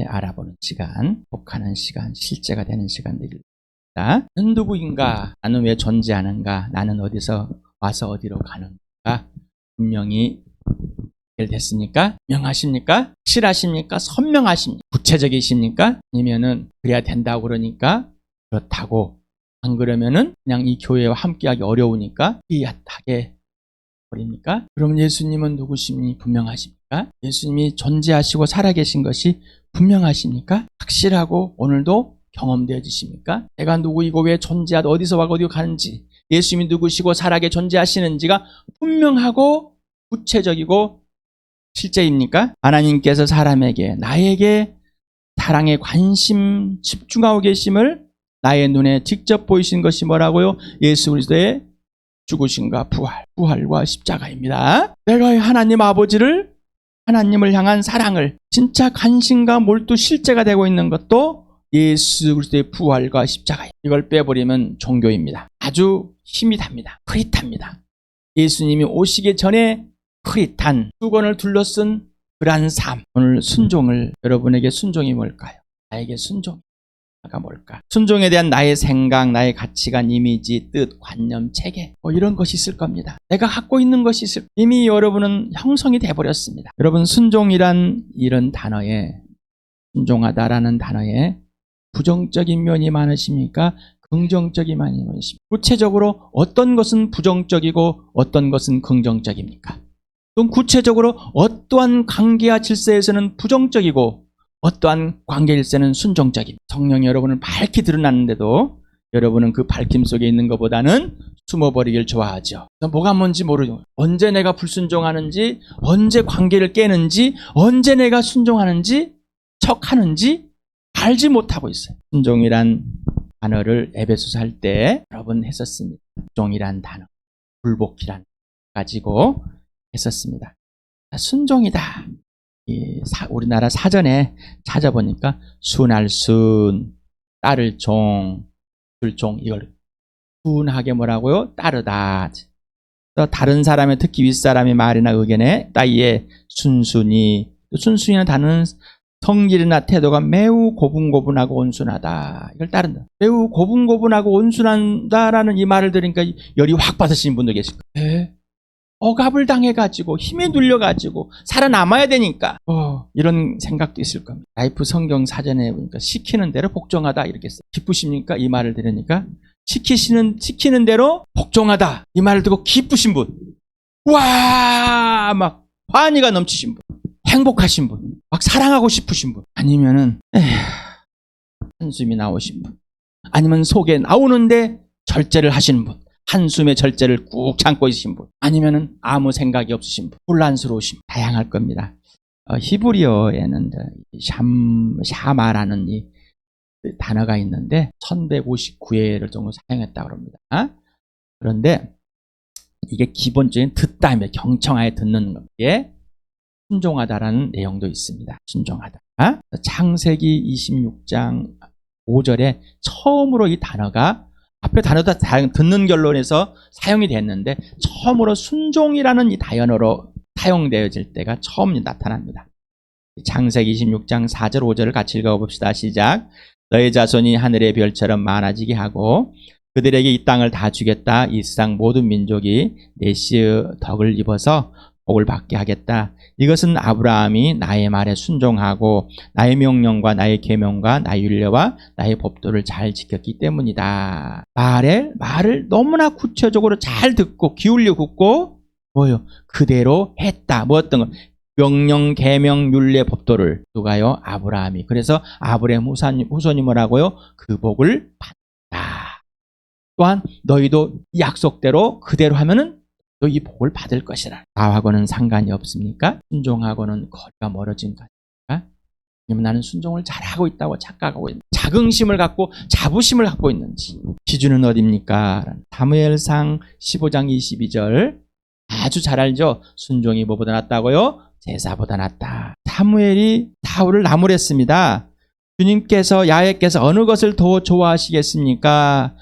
알아보는 시간, 독하는 시간, 실제가 되는 시간들입니다. 나는 누구인가? 나는 왜 존재하는가? 나는 어디서 와서 어디로 가는가? 분명히 해결됐습니까? 명하십니까? 확실하십니까? 선명하십니까? 구체적이십니까? 아니면은 그래야 된다고 그러니까 그렇다고, 안 그러면은 그냥 이 교회와 함께하기 어려우니까 삐약하게 버립니까? 그럼 예수님은 누구십니까? 분명하십니까? 예수님이 존재하시고 살아계신 것이 분명하십니까? 확실하고 오늘도 경험되어지십니까? 내가 누구이고 왜 존재하다 어디서 와고 어디로 가는지, 예수님이 누구시고 살아계 존재하시는지가 분명하고 구체적이고 실제입니까? 하나님께서 사람에게, 나에게 사랑에 관심 집중하고 계심을 나의 눈에 직접 보이신 것이 뭐라고요? 예수 그리스도의 죽으심과 부활과 십자가입니다. 내가 하나님 아버지를, 하나님을 향한 사랑을 진짜 관심과 몰두 실제가 되고 있는 것도 예수 그리스도의 부활과 십자가입니다. 이걸 빼버리면 종교입니다. 아주 힘이 답니다. 흐릿합니다. 예수님이 오시기 전에 흐릿한 수건을 둘러쓴 그러한 삶. 오늘 순종을, 여러분에게 순종이 뭘까요? 나에게 순종이 뭘까? 순종에 대한 나의 생각, 나의 가치관, 이미지, 뜻, 관념, 체계, 이런 것이 있을 겁니다. 내가 갖고 있는 것이 있을, 이미 여러분은 형성이 돼버렸습니다. 여러분, 순종이란 이런 단어에, 순종하다라는 단어에 부정적인 면이 많으십니까? 긍정적인 면이 많으십니까? 구체적으로 어떤 것은 부정적이고 어떤 것은 긍정적입니까? 또 구체적으로 어떠한 관계와 질서에서는 부정적이고 어떠한 관계 질서는 순종적입니다. 성령이 여러분을 밝히 드러났는데도 여러분은 그 밝힘 속에 있는 것보다는 숨어버리길 좋아하죠. 뭐가 뭔지 모르죠. 언제 내가 불순종하는지, 언제 관계를 깨는지, 언제 내가 순종하는지, 척하는지 알지 못하고 있어요. 순종이란 단어를 에베소서 할 때 여러 번 했었습니다. 순종이란 단어, 불복이란 가지고 했었습니다. 순종이다. 우리나라 사전에 찾아보니까 순할 순, 따를 종, 불종, 이걸 순하게 뭐라고요? 따르다. 다른 사람의, 특히 윗사람의 말이나 의견에 따위에 순순히, 순순히는 단어는 성질이나 태도가 매우 고분고분하고 온순하다. 이걸 따른다. 매우 고분고분하고 온순하다라는 이 말을 들으니까 열이 확 받으시는 분도 계실 거예요. 억압을 당해가지고 힘에 눌려가지고 살아남아야 되니까 이런 생각도 있을 겁니다. 라이프 성경 사전에 보니까 시키는 대로 복종하다 이렇게 써요. 기쁘십니까? 이 말을 들으니까 시키는 대로 복종하다 이 말을 듣고 기쁘신 분, 와 막 환희가 넘치신 분, 행복하신 분, 막 사랑하고 싶으신 분, 아니면은 한숨이 나오신 분, 아니면 속에 나오는데 절제를 하시는 분, 한숨의 절제를 꾹 참고 있으신 분, 아니면은 아무 생각이 없으신 분, 혼란스러우신 분, 다양할 겁니다. 히브리어에는 샤마라는 이 단어가 있는데 1159회를 정도 사용했다고 합니다. 그런데 이게 기본적인 듣다며 경청하에 듣는 것에 순종하다라는 내용도 있습니다. 순종하다. 창세기 26장 5절에 처음으로 이 단어가, 앞에 단어도 듣는 결론에서 사용이 됐는데 처음으로 순종이라는 이 단어로 사용되어질 때가 처음 나타납니다. 창세기 26장 4절 5절을 같이 읽어봅시다. 시작. 너의 자손이 하늘의 별처럼 많아지게 하고 그들에게 이 땅을 다 주겠다. 이 세상 모든 민족이 내 씨의 덕을 입어서 복을 받게 하겠다. 이것은 아브라함이 나의 말에 순종하고 나의 명령과 나의 계명과 나의 율례와 나의 법도를 잘 지켰기 때문이다. 말을 너무나 구체적으로 잘 듣고 기울여 듣고 그대로 했다. 어떤 거? 명령, 계명, 율례, 법도를 누가요? 아브라함이. 그래서 아브라함 후손이 뭐라고요? 그 복을 받다. 또한 너희도 약속대로 그대로 하면은 또 이 복을 받을 것이라. 나하고는 상관이 없습니까? 순종하고는 거리가 멀어진 거 아닙니까? 아니면 나는 순종을 잘하고 있다고 착각하고 있는지, 자긍심을 갖고 자부심을 갖고 있는지. 기준은 어디입니까? 사무엘상 15장 22절 아주 잘 알죠? 순종이 뭐보다 낫다고요? 제사보다 낫다. 사무엘이 사울을 나무랬습니다. 주님께서, 야훼께서 어느 것을 더 좋아하시겠습니까?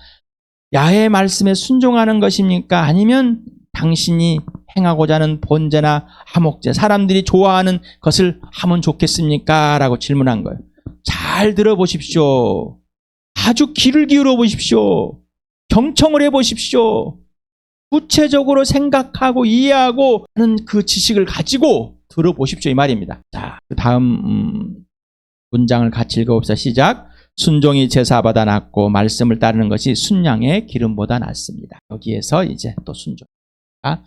야훼의 말씀에 순종하는 것입니까? 아니면 당신이 행하고자 하는 번제나 화목제, 사람들이 좋아하는 것을 하면 좋겠습니까? 라고 질문한 거예요. 잘 들어보십시오. 아주 귀를 기울여 보십시오. 경청을 해보십시오. 구체적으로 생각하고 이해하고 하는 그 지식을 가지고 들어보십시오, 이 말입니다. 자, 그 다음 문장을 같이 읽어봅시다. 시작. 순종이 제사보다 낫고 말씀을 따르는 것이 순양의 기름보다 낫습니다. 여기에서 이제 또 순종가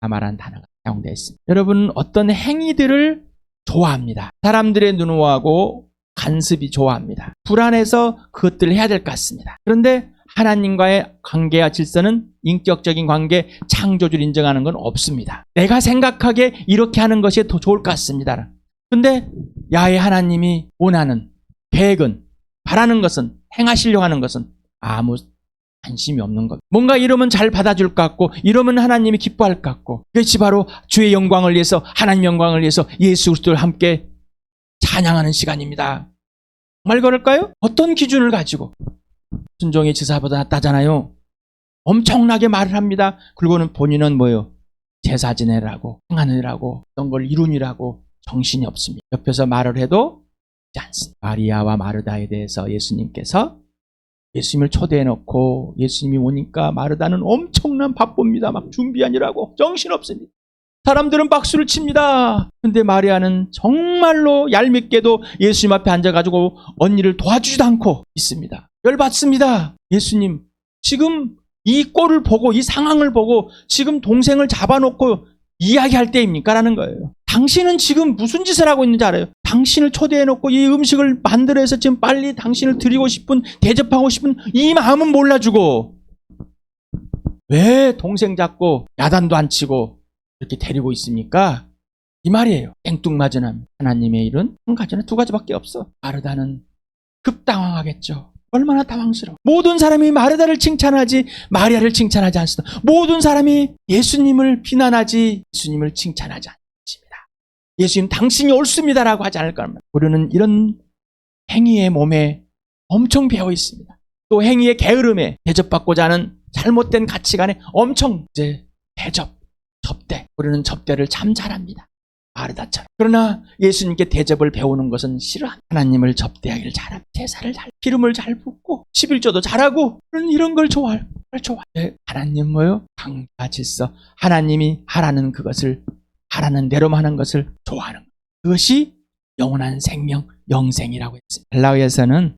말한 단어가 사용되어 있습니다. 여러분, 어떤 행위들을 좋아합니다. 사람들의 눈호하고 간섭이 좋아합니다. 불안해서 그것들을 해야 될 것 같습니다. 그런데 하나님과의 관계와 질서는 인격적인 관계, 창조주를 인정하는 건 없습니다. 내가 생각하기에 이렇게 하는 것이 더 좋을 것 같습니다. 그런데 야훼 하나님이 원하는 계획은, 바라는 것은, 행하시려고 하는 것은 아무 관심이 없는 것. 뭔가 이러면 잘 받아줄 것 같고, 이러면 하나님이 기뻐할 것 같고, 그것이 바로 주의 영광을 위해서, 하나님 영광을 위해서 예수 그리스도를 함께 찬양하는 시간입니다. 정말 그럴까요? 어떤 기준을 가지고? 순종이 제사보다 낫다잖아요. 엄청나게 말을 합니다. 그리고는 본인은 뭐예요? 제사 지내라고, 행하느라고, 어떤 걸 이루느라고 정신이 없습니다. 옆에서 말을 해도 되지 않습니다. 마리아와 마르다에 대해서 예수님께서 예수님을 초대해놓고 예수님이 오니까 마르다는 엄청난 바쁩니다. 막 준비하느라고 정신없습니다. 사람들은 박수를 칩니다. 근데 마리아는 정말로 얄밉게도 예수님 앞에 앉아가지고 언니를 도와주지도 않고 있습니다. 열받습니다. 예수님, 지금 이 꼴을 보고, 이 상황을 보고 지금 동생을 잡아놓고 이야기할 때입니까? 라는 거예요. 당신은 지금 무슨 짓을 하고 있는지 알아요? 당신을 초대해놓고 이 음식을 만들어서 지금 빨리 당신을 드리고 싶은, 대접하고 싶은 이 마음은 몰라주고 왜 동생 잡고 야단도 안 치고 이렇게 데리고 있습니까? 이 말이에요. 땡뚱맞은 하나님의 일은 한 가지나 두 가지밖에 없어. 마르다는 급당황하겠죠. 얼마나 당황스러워. 모든 사람이 마르다를 칭찬하지 마리아를 칭찬하지 않습니다. 모든 사람이 예수님을 비난하지 예수님을 칭찬하지 않습니다. 예수님 당신이 옳습니다라고 하지 않을 겁니다. 우리는 이런 행위의 몸에 엄청 배어 있습니다. 또 행위의 게으름에, 대접받고자 하는 잘못된 가치관에 엄청 이제 접대. 우리는 접대를 참 잘합니다. 마르다처럼. 그러나 예수님께 대접을 배우는 것은 싫어합니다. 하나님을 접대하기를 잘합니다. 제사를 잘, 기름을 잘 붓고 11조도 잘하고 이런 걸 좋아해요. 하나님 뭐요? 강과 질서. 하나님이 하라는 그것을, 하라는 대로만 하는 것을 좋아하는 것. 그것이 영원한 생명, 영생이라고 했습니다. 헬라어에서는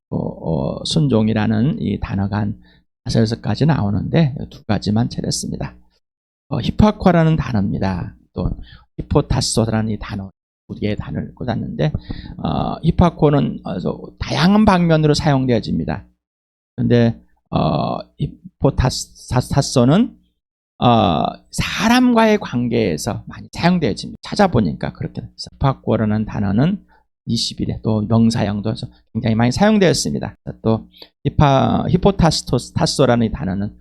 순종이라는 이 단어가 한 5-6가지 나오는데 두 가지만 찾았습니다. 히파코라는 단어입니다. 또 히포타소라는 이 단어, 두 개의 단어를 꽂았는데 히파코는 다양한 방면으로 사용되어집니다. 그런데 히포타소는 사람과의 관계에서 많이 사용되어집니다. 찾아보니까 그렇게 됐어요. 히파코라는 단어는 20일에 또 명사형도 굉장히 많이 사용되었습니다. 또 히포타소라는 이 단어는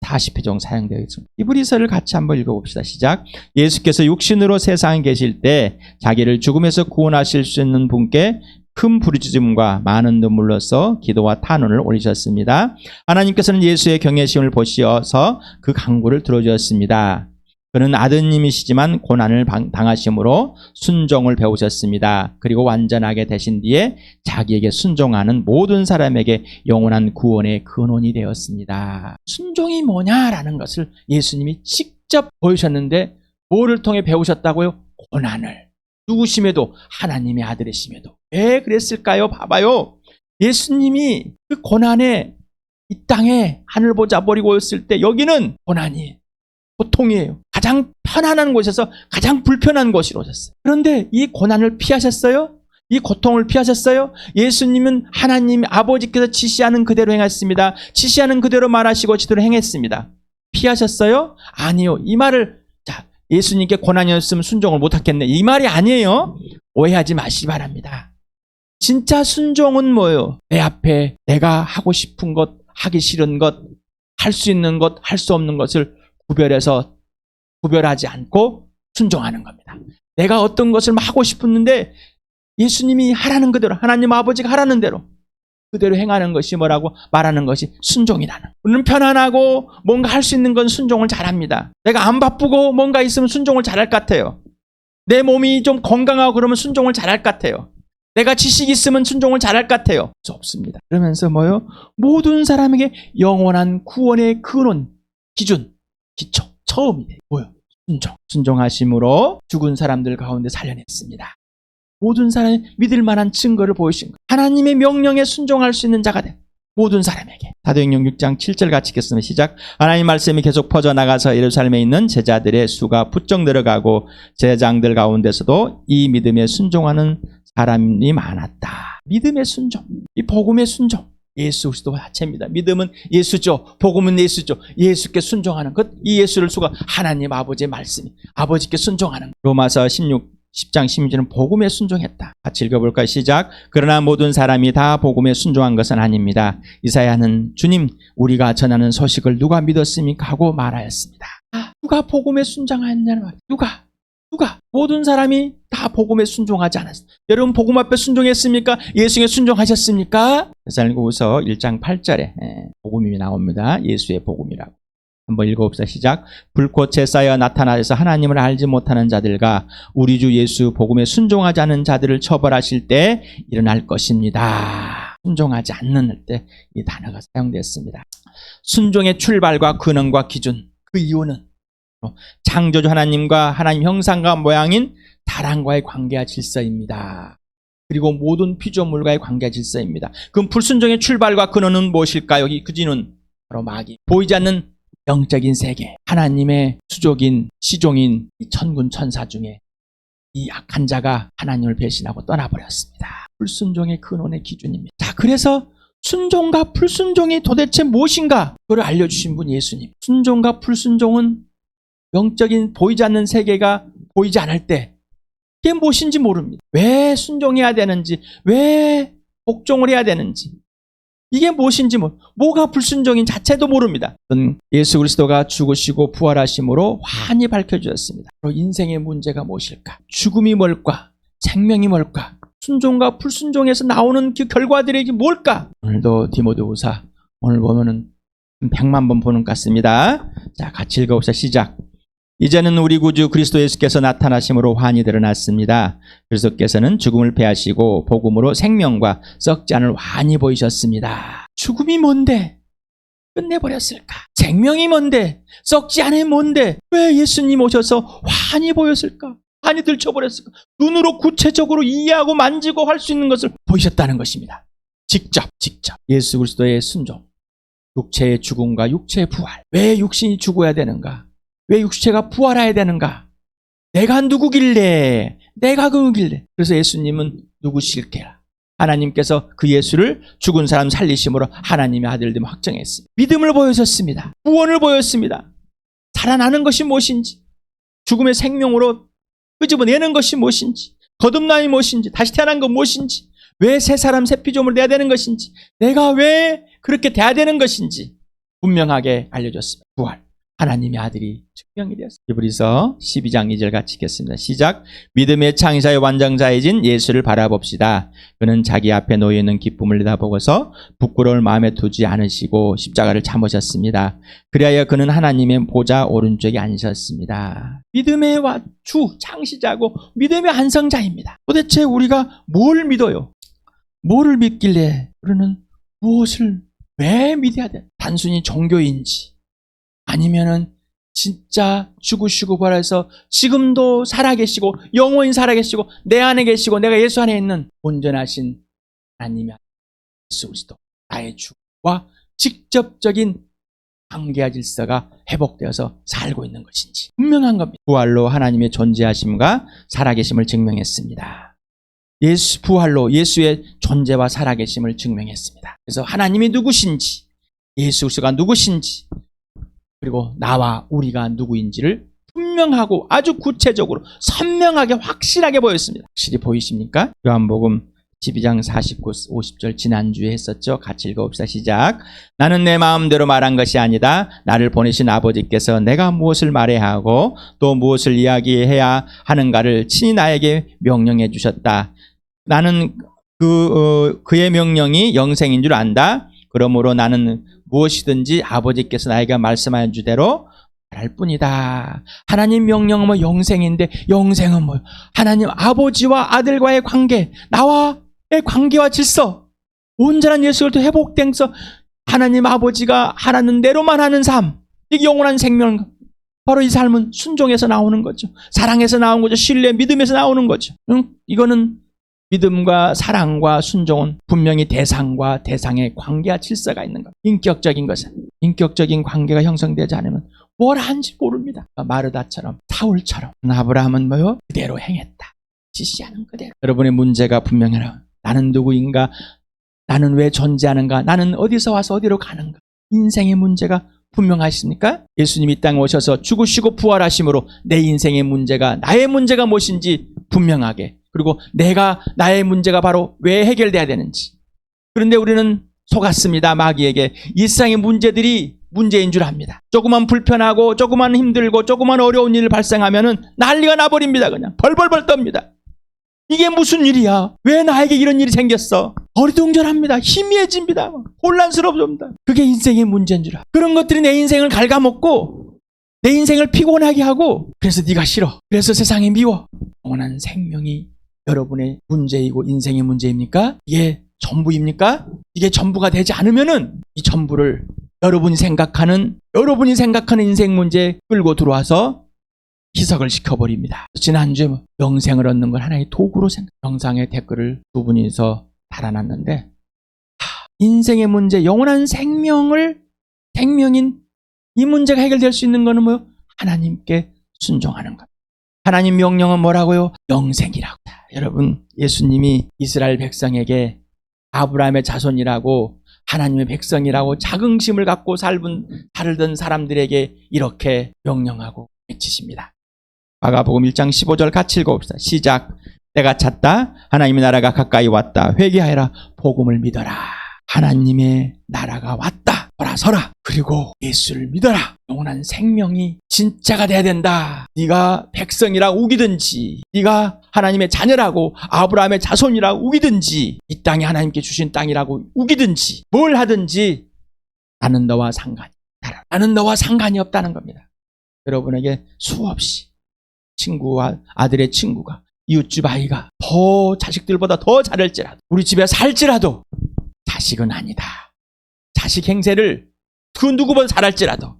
40회 정도 사용되어 있습니다. 히브리서를 같이 한번 읽어봅시다. 시작. 예수께서 육신으로 세상에 계실 때 자기를 죽음에서 구원하실 수 있는 분께 큰 부르짖음과 많은 눈물로써 기도와 탄원을 올리셨습니다. 하나님께서는 예수의 경외심을 보시어서 그 간구를 들어주셨습니다. 그는 아드님이시지만 고난을 당하심으로 순종을 배우셨습니다. 그리고 완전하게 되신 뒤에 자기에게 순종하는 모든 사람에게 영원한 구원의 근원이 되었습니다. 순종이 뭐냐라는 것을 예수님이 직접 보여주셨는데 뭐를 통해 배우셨다고요? 고난을. 누구심에도 하나님의 아들이심에도. 왜 그랬을까요? 봐봐요. 예수님이 그 고난에 이 땅에 하늘 보자 버리고 있을 때 여기는 고난이 고통이에요. 가장 편안한 곳에서 가장 불편한 곳으로 오셨어요. 그런데 이 고난을 피하셨어요? 이 고통을 피하셨어요? 예수님은 하나님 아버지께서 지시하는 그대로 행했습니다. 지시하는 그대로 말하시고 지대로 행했습니다. 피하셨어요? 아니요. 이 말을 예수님께 고난이었으면 순종을 못하겠네. 이 말이 아니에요. 오해하지 마시기 바랍니다. 진짜 순종은 뭐예요? 내 앞에 내가 하고 싶은 것, 하기 싫은 것, 할 수 있는 것, 할 수 없는 것을 구별하지 않고 순종하는 겁니다. 내가 어떤 것을 하고 싶었는데 예수님이 하라는 그대로, 하나님 아버지가 하라는 대로 그대로 행하는 것이 뭐라고 말하는 것이 순종이라는. 우리는 편안하고 뭔가 할 수 있는 건 순종을 잘합니다. 내가 안 바쁘고 뭔가 있으면 순종을 잘할 것 같아요. 내 몸이 좀 건강하고 그러면 순종을 잘할 것 같아요. 내가 지식이 있으면 순종을 잘할 것 같아요. 없습니다. 그러면서 뭐요? 모든 사람에게 영원한 구원의 근원, 기준, 기초, 처음이에요. 뭐요? 순종. 순종하심으로 죽은 사람들 가운데 살려냈습니다. 모든 사람이 믿을 만한 증거를 보이신 것. 하나님의 명령에 순종할 수 있는 자가 돼. 모든 사람에게. 사도행전 6장 7절 같이 읽겠습니다. 시작. 하나님 말씀이 계속 퍼져나가서 예루살렘에 있는 제자들의 수가 부쩍 늘어가고 제장들 가운데서도 이 믿음에 순종하는 사람이 많았다. 믿음의 순종. 이 복음의 순종. 예수 그리스도 자체입니다. 믿음은 예수죠. 복음은 예수죠. 예수께 순종하는 것. 이 예수를 수가 하나님 아버지의 말씀이 아버지께 순종하는 것. 로마서 10장 16절은 복음에 순종했다. 같이 읽어볼까요? 시작. 그러나 모든 사람이 다 복음에 순종한 것은 아닙니다. 이사야는 주님 우리가 전하는 소식을 누가 믿었습니까? 하고 말하였습니다. 누가 복음에 순종하였냐는 말. 누가? 모든 사람이 다 복음에 순종하지 않았습니다. 여러분 복음 앞에 순종했습니까? 예수에 순종하셨습니까? 데살로니가후서 1장 8절에 복음이 나옵니다. 예수의 복음이라고. 한번 읽어봅시다. 시작. 불꽃에 쌓여 나타나서 하나님을 알지 못하는 자들과 우리 주 예수 복음에 순종하지 않은 자들을 처벌하실 때 일어날 것입니다. 순종하지 않는 때 이 단어가 사용됐습니다. 순종의 출발과 근원과 기준, 그 이유는 창조주 하나님과 하나님 형상과 모양인 사람과의 관계와 질서입니다. 그리고 모든 피조물과의 관계와 질서입니다. 그럼 불순종의 출발과 근원은 무엇일까요? 그 기준은 바로 마귀. 보이지 않는 영적인 세계, 하나님의 수족인 시종인 이 천군 천사 중에 이 악한 자가 하나님을 배신하고 떠나버렸습니다. 불순종의 근원의 기준입니다. 자, 그래서 순종과 불순종이 도대체 무엇인가? 그걸 알려주신 분 예수님. 순종과 불순종은 영적인 보이지 않는 세계가 보이지 않을 때 그게 무엇인지 모릅니다. 왜 순종해야 되는지, 왜 복종을 해야 되는지, 이게 무엇인지 뭐가 불순종인 자체도 모릅니다. 예수 그리스도가 죽으시고 부활하심으로 환히 밝혀주셨습니다. 인생의 문제가 무엇일까? 죽음이 뭘까? 생명이 뭘까? 순종과 불순종에서 나오는 그 결과들이 뭘까? 오늘도 디모데후서 오늘 보면은 100만 번 보는 것 같습니다. 자, 같이 읽어봅시다. 시작. 이제는 우리 구주 그리스도 예수께서 나타나심으로 환히 드러났습니다. 그리스도께서는 죽음을 패하시고 복음으로 생명과 썩지 않을 환히 보이셨습니다. 죽음이 뭔데? 끝내버렸을까? 생명이 뭔데? 썩지 않을 뭔데? 왜 예수님 오셔서 환히 보였을까? 환히 들춰버렸을까? 눈으로 구체적으로 이해하고 만지고 할 수 있는 것을 보이셨다는 것입니다. 직접 예수 그리스도의 순종, 육체의 죽음과 육체의 부활. 왜 육신이 죽어야 되는가? 왜 육체가 부활해야 되는가? 내가 누구길래? 그래서 예수님은 누구실게라? 하나님께서 그 예수를 죽은 사람 살리심으로 하나님의 아들됨을 확정했습니다. 믿음을 보여줬습니다. 구원을 보였습니다. 살아나는 것이 무엇인지, 죽음의 생명으로 끄집어내는 것이 무엇인지, 거듭남이 무엇인지, 다시 태어난 것 무엇인지, 왜 새 사람 새 피조물을 내야 되는 것인지, 내가 왜 그렇게 돼야 되는 것인지 분명하게 알려줬습니다. 부활. 하나님의 아들이 증명이 되었습니다. 히브리서 12장 2절 같이 읽겠습니다. 시작. 믿음의 창시자의 완성자이신 예수를 바라봅시다. 그는 자기 앞에 놓여있는 기쁨을 내다보고서 부끄러울 마음에 두지 않으시고 십자가를 참으셨습니다. 그리하여 그는 하나님의 보좌 오른쪽에 앉으셨습니다. 믿음의 주 창시자고 믿음의 완성자입니다. 도대체 우리가 뭘 믿어요? 뭐를 믿길래 우리는 무엇을 왜 믿어야 돼? 단순히 종교인지 아니면은 진짜 죽으시고 부활해서 지금도 살아계시고 영원히 살아계시고 내 안에 계시고 내가 예수 안에 있는 온전하신 하나님의 예수 그리스도 나의 주와 직접적인 관계와 질서가 회복되어서 살고 있는 것인지 분명한 겁니다. 부활로 하나님의 존재하심과 살아계심을 증명했습니다. 예수 부활로 예수의 존재와 살아계심을 증명했습니다. 그래서 하나님이 누구신지 예수 그리스도가 누구신지 그리고 나와 우리가 누구인지를 분명하고 아주 구체적으로 선명하게 확실하게 보였습니다. 확실히 보이십니까? 요한복음 12장 49, 50절 지난주에 했었죠. 같이 읽어봅시다. 시작. 나는 내 마음대로 말한 것이 아니다. 나를 보내신 아버지께서 내가 무엇을 말해야 하고 또 무엇을 이야기해야 하는가를 친히 나에게 명령해 주셨다. 나는 그의 명령이 영생인 줄 안다. 그러므로 나는 무엇이든지 아버지께서 나에게 말씀하신 주대로 할 뿐이다. 하나님 명령은 뭐 영생인데, 영생은 뭐 하나님 아버지와 아들과의 관계, 나와의 관계와 질서, 온전한 예수 그리스도 회복된서 하나님 아버지가 하라는 대로만 하는 삶, 이게 영원한 생명. 바로 이 삶은 순종에서 나오는 거죠. 사랑에서 나온 거죠. 신뢰, 믿음에서 나오는 거죠. 이거는 믿음과 사랑과 순종은 분명히 대상과 대상의 관계와 질서가 있는 것. 인격적인 것은, 인격적인 관계가 형성되지 않으면 뭘 하는지 모릅니다. 마르다처럼, 사울처럼. 아브라함은 뭐요? 그대로 행했다. 지시하는 그대로. 여러분의 문제가 분명해요. 나는 누구인가? 나는 왜 존재하는가? 나는 어디서 와서 어디로 가는가? 인생의 문제가 분명하십니까? 예수님이 이 땅에 오셔서 죽으시고 부활하심으로 내 인생의 문제가, 나의 문제가 무엇인지 분명하게, 그리고 나의 문제가 바로 왜 해결돼야 되는지. 그런데 우리는 속았습니다. 마귀에게. 이 세상의 문제들이 문제인 줄 압니다. 조그만 불편하고 조그만 힘들고 조그만 어려운 일 발생하면은 난리가 나버립니다. 그냥 벌벌벌 떱니다. 이게 무슨 일이야? 왜 나에게 이런 일이 생겼어? 어리둥절합니다. 희미해집니다. 혼란스럽습니다. 그게 인생의 문제인 줄 알아. 그런 것들이 내 인생을 갉아먹고 내 인생을 피곤하게 하고, 그래서 네가 싫어, 그래서 세상이 미워. 영원한 생명이 여러분의 문제이고 인생의 문제입니까? 이게 전부입니까? 이게 전부가 되지 않으면은 이 전부를 여러분이 생각하는 인생 문제에 끌고 들어와서 희석을 시켜버립니다. 지난주에 영생을 얻는 걸 하나의 도구로 영상의 댓글을 두 분이서 달아놨는데, 인생의 문제, 영원한 생명인 이 문제가 해결될 수 있는 거는 뭐요? 하나님께 순종하는 것. 하나님 명령은 뭐라고요? 영생이라고. 여러분, 예수님이 이스라엘 백성에게 아브라함의 자손이라고, 하나님의 백성이라고 자긍심을 갖고 살던 사람들에게 이렇게 명령하고 외치십니다. 마가복음 1장 15절 같이 읽어봅시다. 시작. 때가 찼다. 하나님의 나라가 가까이 왔다. 회개하여라. 복음을 믿어라. 하나님의 나라가 왔다. 돌아서라. 그리고 예수를 믿어라. 영원한 생명이 진짜가 돼야 된다. 네가 백성이라 우기든지, 네가 하나님의 자녀라고 아브라함의 자손이라고 우기든지, 이 땅이 하나님께 주신 땅이라고 우기든지, 뭘 하든지 나는 너와 상관이 없다는 겁니다. 여러분에게 수없이 친구와 아들의 친구가, 이웃집 아이가 자식들보다 더 잘할지라도, 우리 집에 살지라도 자식은 아니다. 자식 행세를 그 누구보다 잘할지라도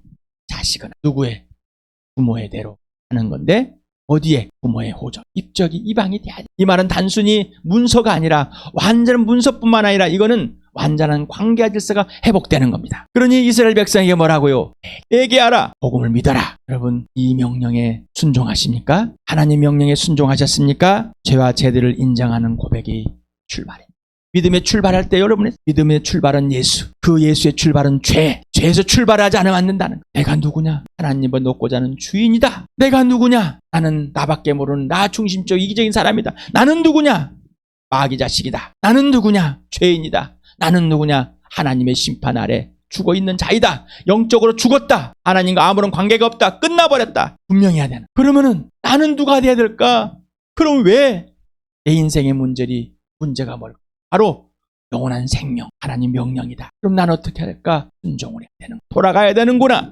자식은 누구의? 부모의 대로 하는 건데, 어디에? 부모의 호적, 입적이 이방이 돼야 돼. 이 말은 단순히 문서가 아니라 완전한 문서뿐만 아니라 이거는 완전한 관계와 질서가 회복되는 겁니다. 그러니 이스라엘 백성에게 뭐라고요? 회개하라. 복음을 믿어라. 여러분, 이 명령에 순종하십니까? 하나님 명령에 순종하셨습니까? 죄와 죄들을 인정하는 고백이 출발입니다. 믿음의 출발할 때 여러분의 믿음의 출발은 예수, 그 예수의 출발은 죄에서 출발하지 않으면 안 된다는 거예요. 내가 누구냐? 하나님을 놓고자 하는 주인이다. 내가 누구냐? 나는 나밖에 모르는 나 중심적 이기적인 사람이다. 나는 누구냐? 마귀 자식이다. 나는 누구냐? 죄인이다. 나는 누구냐? 하나님의 심판 아래 죽어있는 자이다. 영적으로 죽었다. 하나님과 아무런 관계가 없다. 끝나버렸다. 분명히 해야 되는. 그러면은 나는 누가 돼야 될까? 그럼 왜 내 인생의 문제가 뭘까? 바로 영원한 생명, 하나님 명령이다. 그럼 난 어떻게 해야 될까? 순종을 해야 되는, 돌아가야 되는구나.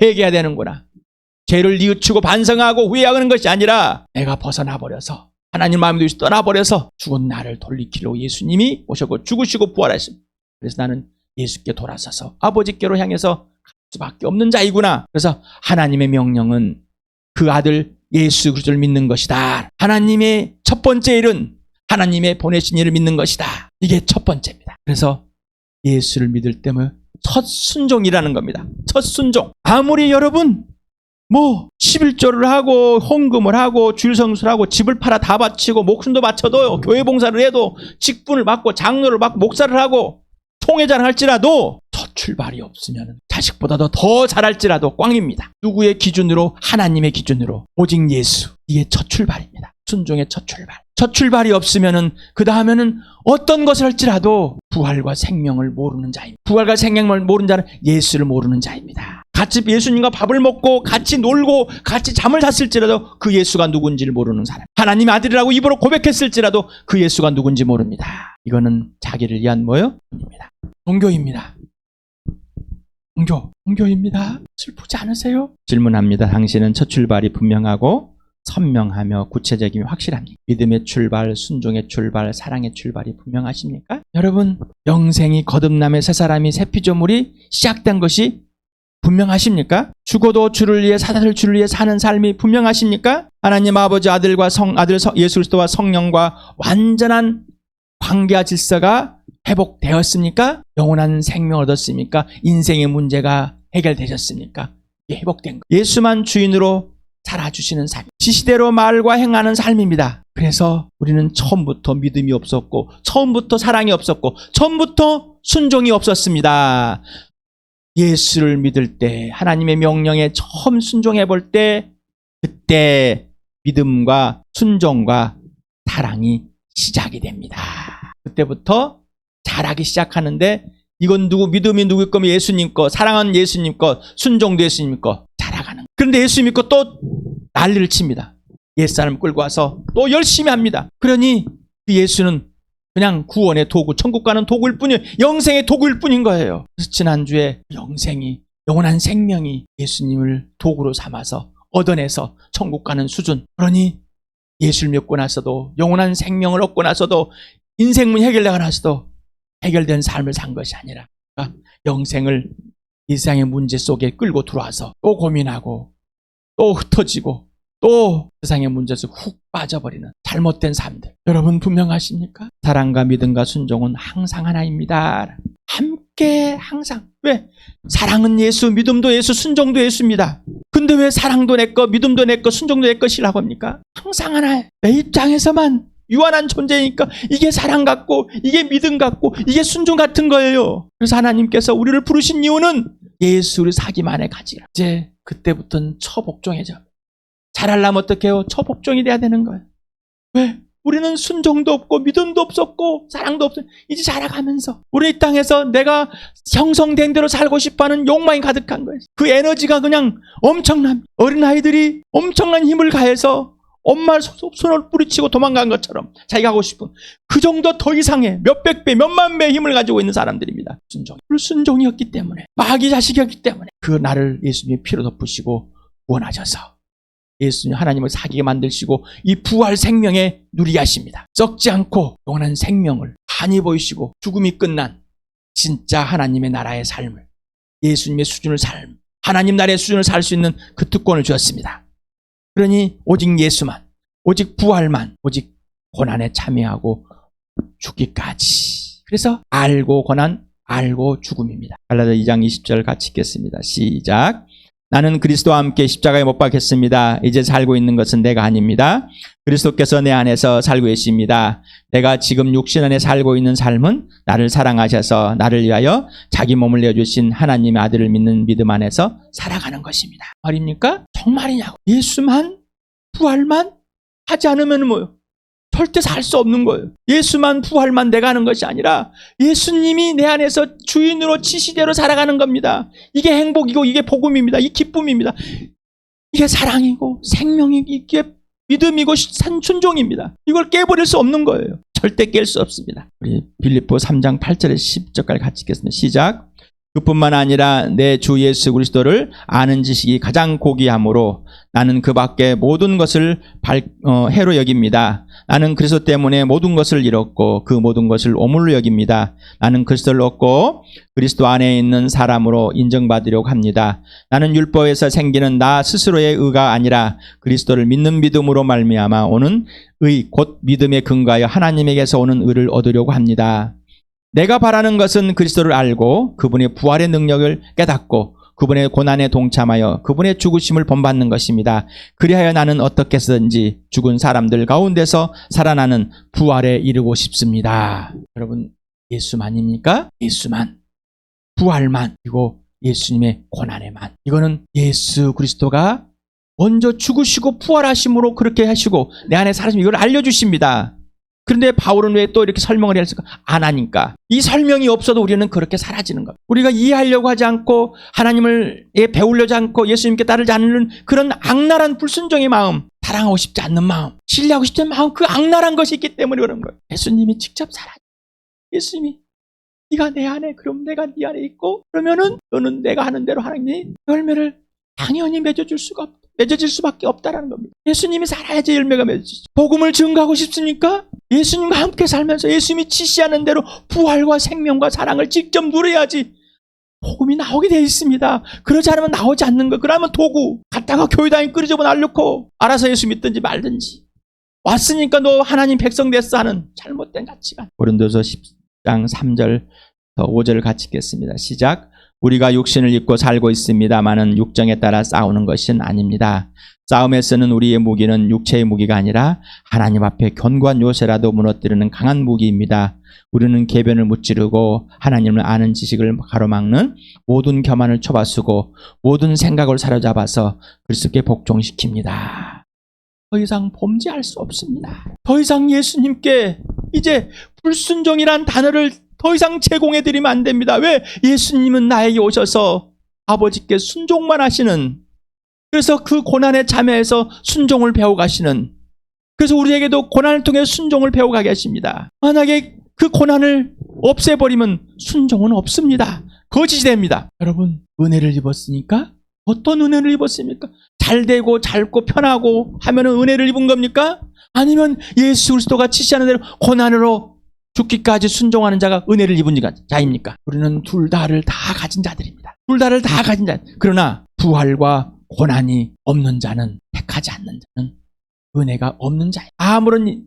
회개해야 되는구나. 죄를 뉘우치고 반성하고 후회하는 것이 아니라 내가 벗어나버려서, 하나님 마음에 떠나버려서 죽은 나를 돌리키러 예수님이 오셨고 죽으시고 부활하십니다. 그래서 나는 예수께 돌아서서 아버지께로 향해서 갈 수밖에 없는 자이구나. 그래서 하나님의 명령은 그 아들 예수 그리스도를 믿는 것이다. 하나님의 첫 번째 일은 하나님의 보내신 일을 믿는 것이다. 이게 첫 번째입니다. 그래서 예수를 믿을 때면 첫 순종이라는 겁니다. 첫 순종. 아무리 여러분 11조를 하고 헌금을 하고 주일성수를 하고 집을 팔아 다 바치고 목숨도 바쳐도 교회 봉사를 해도 직분을 받고 장로를 받고 목사를 하고 총회장을 할지라도 첫 출발이 없으면 자식보다도 더 잘할지라도 꽝입니다. 누구의 기준으로? 하나님의 기준으로. 오직 예수. 이게 첫 출발입니다. 순종의 첫 출발. 첫 출발이 없으면은 그 다음에는 어떤 것을 할지라도 부활과 생명을 모르는 자입니다. 부활과 생명을 모르는 자는 예수를 모르는 자입니다. 같이 예수님과 밥을 먹고 같이 놀고 같이 잠을 잤을지라도 그 예수가 누군지를 모르는 사람. 하나님의 아들이라고 입으로 고백했을지라도 그 예수가 누군지 모릅니다. 이거는 자기를 위한 뭐요? 종교입니다. 종교입니다. 슬프지 않으세요? 질문합니다. 당신은 첫 출발이 분명하고 선명하며 구체적이며 확실합니까? 믿음의 출발, 순종의 출발, 사랑의 출발이 분명하십니까? 여러분, 영생이 거듭남의 새 사람이 새 피조물이 시작된 것이 분명하십니까? 죽어도 주를 위해 사다를 주를 위해 사는 삶이 분명하십니까? 하나님 아버지 아들과 아들 예수 그리스도와 성령과 완전한 관계와 질서가 회복되었습니까? 영원한 생명을 얻었습니까? 인생의 문제가 해결되셨습니까? 이게 회복된 거. 예수만 주인으로 살아주시는 삶. 지시대로 말과 행하는 삶입니다. 그래서 우리는 처음부터 믿음이 없었고, 처음부터 사랑이 없었고, 처음부터 순종이 없었습니다. 예수를 믿을 때, 하나님의 명령에 처음 순종해 볼 때, 그때 믿음과 순종과 사랑이 시작이 됩니다. 그때부터 잘하기 시작하는데, 이건 믿음이 누구 거면 예수님 거, 사랑은 예수님 거, 순종도 예수님 거, 잘하가는 거. 그런데 예수 믿고 또 난리를 칩니다. 옛사람 끌고 와서 또 열심히 합니다. 그러니 그 예수는 그냥 구원의 도구, 천국 가는 도구일 뿐이에요. 영생의 도구일 뿐인 거예요. 그래서 지난주에 영원한 생명이 예수님을 도구로 삼아서 얻어내서 천국 가는 수준. 그러니 예수를 믿고 나서도, 영원한 생명을 얻고 나서도, 인생문이 해결되고 나서도 해결된 삶을 산 것이 아니라 영생을 이 세상의 문제 속에 끌고 들어와서 또 고민하고 또 흩어지고 또 세상의 문제에서 훅 빠져버리는 잘못된 삶들. 여러분 분명하십니까? 사랑과 믿음과 순종은 항상 하나입니다. 함께 항상. 왜? 사랑은 예수, 믿음도 예수, 순종도 예수입니다. 근데 왜 사랑도 내 거, 믿음도 내 거, 순종도 내 것이라고 합니까? 항상 하나예요. 내 입장에서만 유한한 존재니까 이게 사랑 같고 이게 믿음 같고 이게 순종 같은 거예요. 그래서 하나님께서 우리를 부르신 이유는 예수를 사귐 안에 가지라. 이제 그때부터는 처복종해져. 잘하려면 어떻게 해요? 처복종이 돼야 되는 거예요. 왜? 우리는 순종도 없고 믿음도 없었고 사랑도 없었고 이제 자라가면서 우리 이 땅에서 내가 형성된 대로 살고 싶어하는 욕망이 가득한 거예요. 그 에너지가 그냥 엄청납니다. 어린아이들이 엄청난 힘을 가해서 엄마 손을 뿌리치고 도망간 것처럼 자기가 하고 싶은 그 정도 더 이상의 몇백 배, 몇만 배의 힘을 가지고 있는 사람들입니다. 불순종이었기 때문에, 마귀 자식이었기 때문에 그 나를 예수님의 피로 덮으시고 구원하셔서 예수님 하나님을 사귀게 만드시고 이 부활 생명에 누리게 하십니다. 썩지 않고 영원한 생명을 환히 보이시고 죽음이 끝난 진짜 하나님의 나라의 삶을, 예수님의 수준을 하나님 나라의 수준을 살 수 있는 그 특권을 주었습니다. 그러니 오직 예수만, 오직 부활만, 오직 고난에 참여하고 죽기까지. 그래서 알고 고난, 알고 죽음입니다. 갈라디아 2장 20절 같이 읽겠습니다. 시작. 나는 그리스도와 함께 십자가에 못 박혔습니다. 이제 살고 있는 것은 내가 아닙니다. 그리스도께서 내 안에서 살고 계십니다. 내가 지금 육신 안에 살고 있는 삶은 나를 사랑하셔서 나를 위하여 자기 몸을 내어주신 하나님의 아들을 믿는 믿음 안에서 살아가는 것입니다. 말입니까? 정말이냐고. 예수만, 부활만 하지 않으면 뭐요? 절대 살 수 없는 거예요. 예수만, 부활만 내가 하는 것이 아니라 예수님이 내 안에서 주인으로 지시대로 살아가는 겁니다. 이게 행복이고 이게 복음입니다. 이 기쁨입니다. 이게 사랑이고 생명이고 이게 믿음이고 순종입니다. 이걸 깨버릴 수 없는 거예요. 절대 깰 수 없습니다. 우리 빌립보 3장 8절에서 10절까지 같이 읽겠습니다. 시작. 그뿐만 아니라 내 주 예수 그리스도를 아는 지식이 가장 고귀하므로 나는 그 밖에 모든 것을 해로 여깁니다. 나는 그리스도 때문에 모든 것을 잃었고 그 모든 것을 오물로 여깁니다. 나는 그리스도를 얻고 그리스도 안에 있는 사람으로 인정받으려고 합니다. 나는 율법에서 생기는 나 스스로의 의가 아니라 그리스도를 믿는 믿음으로 말미암아 오는 의 곧 믿음에 근거하여 하나님에게서 오는 의를 얻으려고 합니다. 내가 바라는 것은 그리스도를 알고 그분의 부활의 능력을 깨닫고 그분의 고난에 동참하여 그분의 죽으심을 본받는 것입니다. 그리하여 나는 어떻게 해서든지 죽은 사람들 가운데서 살아나는 부활에 이르고 싶습니다. 여러분, 예수만입니까? 예수만, 부활만, 그리고 예수님의 고난에만. 이거는 예수 그리스도가 먼저 죽으시고 부활하심으로 그렇게 하시고 내 안에 살아심 이걸 알려주십니다. 그런데 바울은 왜 또 이렇게 설명을 했을까? 안 하니까. 이 설명이 없어도 우리는 그렇게 사라지는 거예요. 우리가 이해하려고 하지 않고 하나님을 배우려지 않고 예수님께 따르지 않는 그런 악랄한 불순종의 마음, 사랑하고 싶지 않는 마음, 신뢰하고 싶지 않는 마음, 그 악랄한 것이 있기 때문에 그런 거예요. 예수님이 직접 살아요. 예수님이 네가 내 안에, 그럼 내가 네 안에 있고, 그러면은 너는 내가 하는 대로 하나님이 열매를 당연히 맺어질 수밖에 없다라는 겁니다. 예수님이 살아야지 열매가 맺어지죠. 복음을 증거하고 싶습니까? 예수님과 함께 살면서 예수님이 지시하는 대로 부활과 생명과 사랑을 직접 누려야지 복음이 나오게 되어 있습니다. 그러지 않으면 나오지 않는 거. 그러면 도구 갔다가 교회 다니고 끄집어 날려놓고 알아서 예수 믿든지 말든지, 왔으니까 너 하나님 백성 됐어 하는 잘못된 가치관. 고린도서 10장 3절 5절을 같이 읽겠습니다. 시작. 우리가 육신을 입고 살고 있습니다마는 육정에 따라 싸우는 것은 아닙니다. 싸움에서는 우리의 무기는 육체의 무기가 아니라 하나님 앞에 견고한 요새라도 무너뜨리는 강한 무기입니다. 우리는 계변을 무찌르고 하나님을 아는 지식을 가로막는 모든 교만을 쳐바쓰고 모든 생각을 사로잡아서 그리스도께 복종시킵니다. 더 이상 범죄할 수 없습니다. 더 이상 예수님께 이제 불순종이란 단어를 더 이상 제공해드리면 안 됩니다. 왜? 예수님은 나에게 오셔서 아버지께 순종만 하시는, 그래서 그 고난에 참여해서 순종을 배워가시는, 그래서 우리에게도 고난을 통해 순종을 배워가게 하십니다. 만약에 그 고난을 없애버리면 순종은 없습니다. 거짓이 됩니다. 여러분, 은혜를 입었으니까 어떤 은혜를 입었습니까? 잘되고 잘고 편하고 하면 은혜를 입은 겁니까? 아니면 예수 그리스도가 지시하는 대로 고난으로 죽기까지 순종하는 자가 은혜를 입은 자입니까? 우리는 둘 다를 다 가진 자들입니다. 둘 다를 다 가진 자. 그러나 부활과 고난이 없는 자는, 택하지 않는 자는 은혜가 없는 자예요. 아무런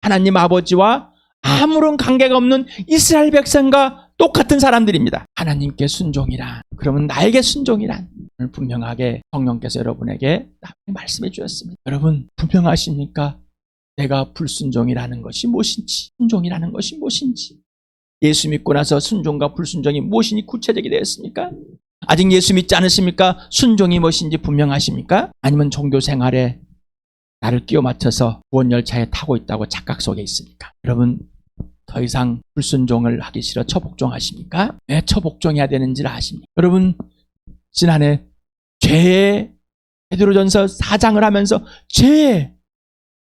하나님 아버지와 아무런 관계가 없는 이스라엘 백성과 똑같은 사람들입니다. 하나님께 순종이란, 그러면 나에게 순종이란 분명하게 성령께서 여러분에게 말씀해 주셨습니다. 여러분 분명하십니까? 내가 불순종이라는 것이 무엇인지, 순종이라는 것이 무엇인지, 예수 믿고 나서 순종과 불순종이 무엇인지 구체적이 되었습니까? 아직 예수 믿지 않으십니까? 순종이 무엇인지 분명하십니까? 아니면 종교 생활에 나를 끼워 맞춰서 구원열차에 타고 있다고 착각 속에 있습니까? 여러분 더 이상 불순종을 하기 싫어 처복종하십니까? 왜 처복종해야 되는지를 아십니까? 여러분 지난해 죄의 베드로전서 4장을 하면서 죄의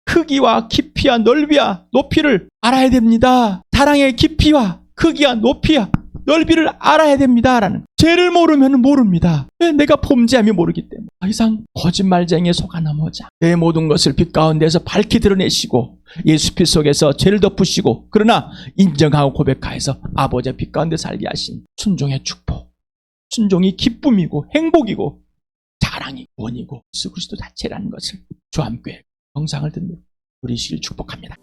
크기와 깊이와 넓이와 높이를 알아야 됩니다. 사랑의 깊이와 크기와 높이와 넓이를 알아야 됩니다. 라는, 죄를 모르면 모릅니다. 왜? 내가 범죄하면 모르기 때문에. 더 이상 거짓말쟁이에 속아 넘어자 내 모든 것을 빛 가운데서 밝히 드러내시고 예수 피 속에서 죄를 덮으시고, 그러나 인정하고 고백하여서 아버지의 빛 가운데 살게 하신 순종의 축복, 순종이 기쁨이고 행복이고 자랑이 구원이고 예수 그리스도 자체라는 것을 주 함께 영상을 듣는 우리 시를 축복합니다.